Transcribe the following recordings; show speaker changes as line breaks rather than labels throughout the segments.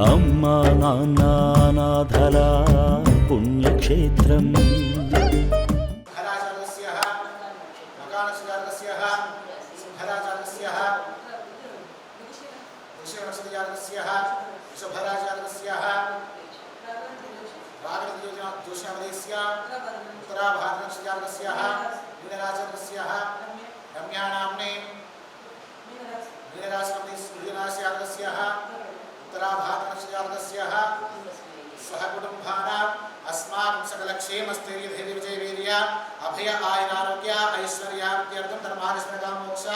అమ్మా నాన్న అనాథల పుణ్యక్షేత్రం.
अस्माकं सकलक्षेमस्थैर्यधैर्यविजयवीर्य अभय आयुरारोग्य ऐश्वर्याप्त्यर्थं धर्मानुष्ठानं मोक्ष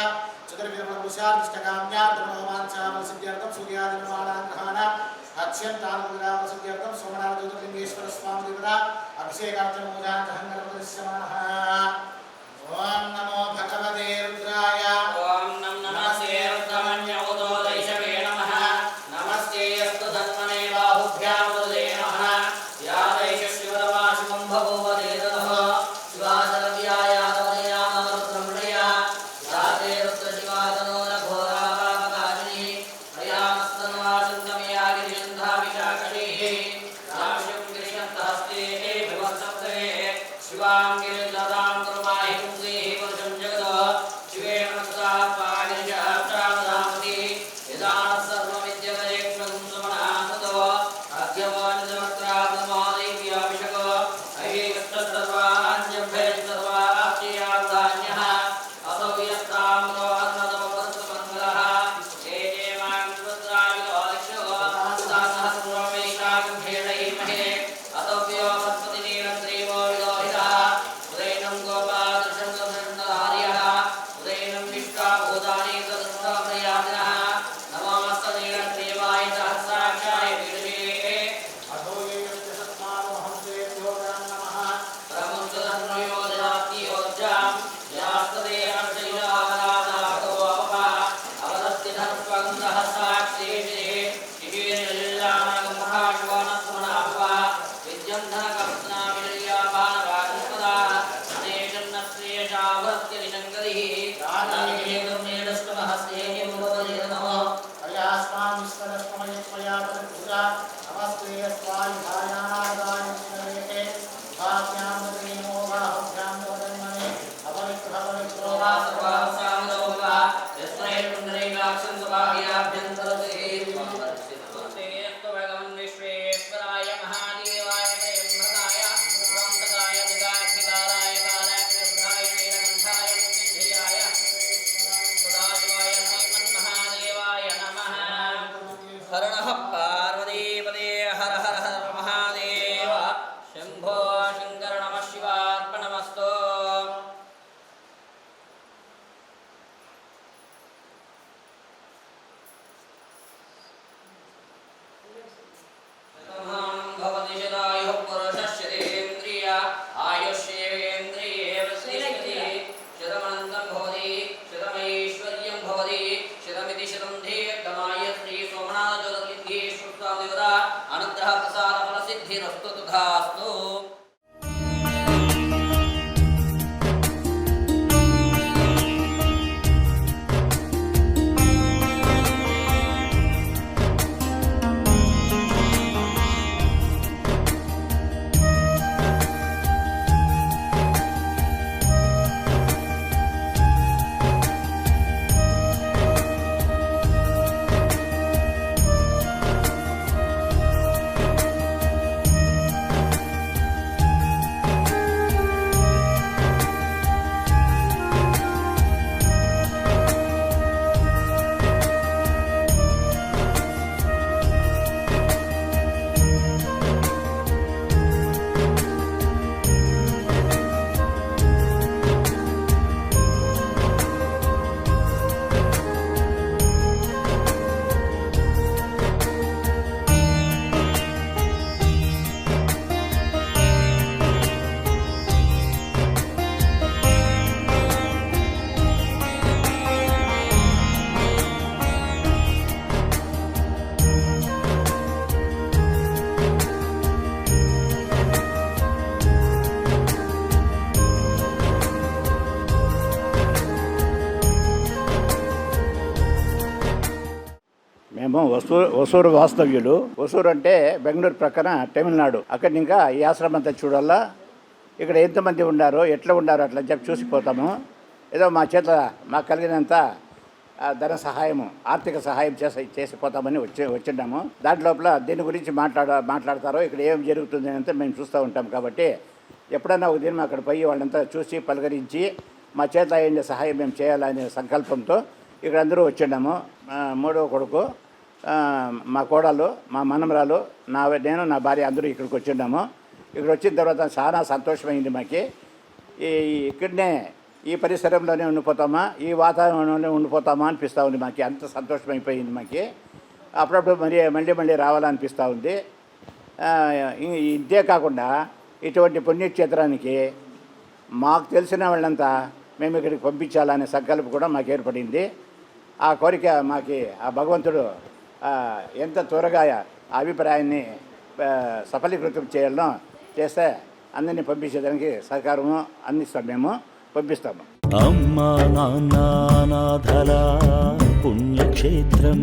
चतुर्विधपुरुषार्थकाम्यार्थं मनोवाञ्छाफलसिद्ध्यर्थं सूर्यादिनिर्माणानुग्रहाण अत्यन्तानुग्रहसिद्ध्यर्थं सोमनाथज्योतिर्लिङ्गेश्वर स्वामी देवता अभिषेकार्थं पूजार्थं गणपतिस्यमानः. ओम नमो भगवते रुद्राय.
ओम नमस्ते रुद्रमन्योदयैषवे नमः. नमस्ते अस्तु धन्वने बाहुभ्यां वदे नमः. या दैश शिवरमा शिवं भगवते नमः. शिवासरव्याय तवयाम रुद्रमृया या ते रुद्रशिवातनो न घोरा पापकारिणी अयामस्तन्वासन्तमया गिरिशन्धाभिषाकणीः राशिं गिरिशन्तहस्ते भवत्सप्ते शिवां गिरिलतां कुर्माहि पुंसीः पुरुषं जगत् शिवेन मनसा पागिरिशः प्रावदामति यदानः सर्वमिद्यवरेक्ष्मं सुमनासतो अद्यवानिदमत्राब्दमादैव्याभिषको ऐकस्तसर्वाञ्जभ्यं सर्वाक्षयाधान्यः असौ यस्ताम्रो अन्नतमपस्तमङ्गलः ये ये मां रुद्राविलोलिक्षो तासः सर्वमेकाकं खेळयिमहे असव्यो पद्मतिनीलन्द्रीवो विलोहितः उदैनं गोपादृशं सुदर्शनधार्यः उदैनं विश्वाभूतानि सदृष्टप्रयातिनः नमोऽस्तनीलन्द्रीवाय सहस्राक्षाय विदुषे
अधो ये यस्मानोऽहं तेभ्यो नमः.
प्रमुञ्चतन्मयो ददात्योज्जां यास्तदे हर्षैलावरादाभगो अपः अवदत्ति धर्त्वं सहस्राक्षेषे शिशीर्यलिल्लानागमहाशिवानस्मनाभव विद्यन्धनकर्तनाविर्यापानवादिष्पदा अनेशन्नश्रेयशावरत्यनिशङ्करिः दानाभिषेकमेडष्टमहस्तेयं नमः.
अयास्मान् विश्वदस्मयत्वया परिपूजा नमस्ते यस्वाय भायानादाय स्मरेते भाव्यां ददेनो बाहुभ्यां ददन्मने अपवित्रपवित्रो वा
सर्वासामलोका यस्मै पुण्डरीकाक्षं सुभाग्याभ्यन्तरते विश्वेश्वराय महादेवाय त्र्यम्बकाय त्र्यम्बकाय विदाग्निकाराय कालाग्निरुद्राय नीलकण्ठाय मृत्युञ्जयाय सदाशिवाय श्रीमन्महादेवाय नमः. हर नः पार्वतीपदे हर हर हर महादेव शम्भो शङ्कर नमः शिवार्पणमस्तु. भवति शतायुः पुरुषश्चतेन्द्रिय आयुष्येवेन्द्रिये प्रतिष्ठति शतमनन्तं भवति शतमैश्वर्यं भवति शतमिति शतं दीर्घमाय श्री सोमनाथज्योतिर्लिङ्गेश्वर स्वामी देवता अनुग्रह प्रसाद फलसिद्धिरस्तु तथास्तु.
ఒసూరు వాస్తవ్యులు. ఒసూరు అంటే బెంగళూరు ప్రక్కన తమిళనాడు. అక్కడ ఇంకా ఈ ఆశ్రమం అంతా చూడాలా, ఇక్కడ ఎంతమంది ఉన్నారో ఎట్లా ఉన్నారో అట్లా చెప్పి చూసిపోతాము. ఏదో మా చేత మాకు కలిగినంత ధన సహాయము, ఆర్థిక సహాయం చేసిపోతామని వచ్చిన్నాము. దాంట్లోపల దీని గురించి మాట్లాడతారో ఇక్కడ ఏం జరుగుతుంది అంతా మేము చూస్తూ ఉంటాం. కాబట్టి ఎప్పుడన్నా ఒక దినం అక్కడ పోయి వాళ్ళంతా చూసి పలకరించి మా చేత అయ్యే సహాయం మేము చేయాలనే సంకల్పంతో ఇక్కడ అందరూ వచ్చిన్నాము. మూడవ కొడుకు, మా కోడలు, మా మనమరాలు, నేను నా భార్య అందరూ ఇక్కడికి వచ్చిన్నాము. ఇక్కడ వచ్చిన తర్వాత చాలా సంతోషమైంది మాకు. ఇక్కడనే ఈ పరిసరంలోనే ఉండిపోతామా, ఈ వాతావరణంలోనే ఉండిపోతామా అనిపిస్తూ ఉంది మాకు. అంత సంతోషమైపోయింది మాకు. అప్పుడప్పుడు మళ్ళీ రావాలనిపిస్తూ ఉంది. ఇంతే కాకుండా ఇటువంటి పుణ్యక్షేత్రానికి మాకు తెలిసిన వాళ్ళంతా మేము ఇక్కడికి పంపించాలనే సంకల్పం కూడా మాకు ఏర్పడింది. ఆ కోరిక మాకు ఆ భగవంతుడు ఎంత త్వరగా ఆ అభిప్రాయాన్ని సఫలీకృతం చేయాలనో చేస్తే అందరినీ పంపించేదానికి సహకారము అందిస్తాం, మేము పంపిస్తాము.
అమ్మా నాన్న నాథల పుణ్యక్షేత్రం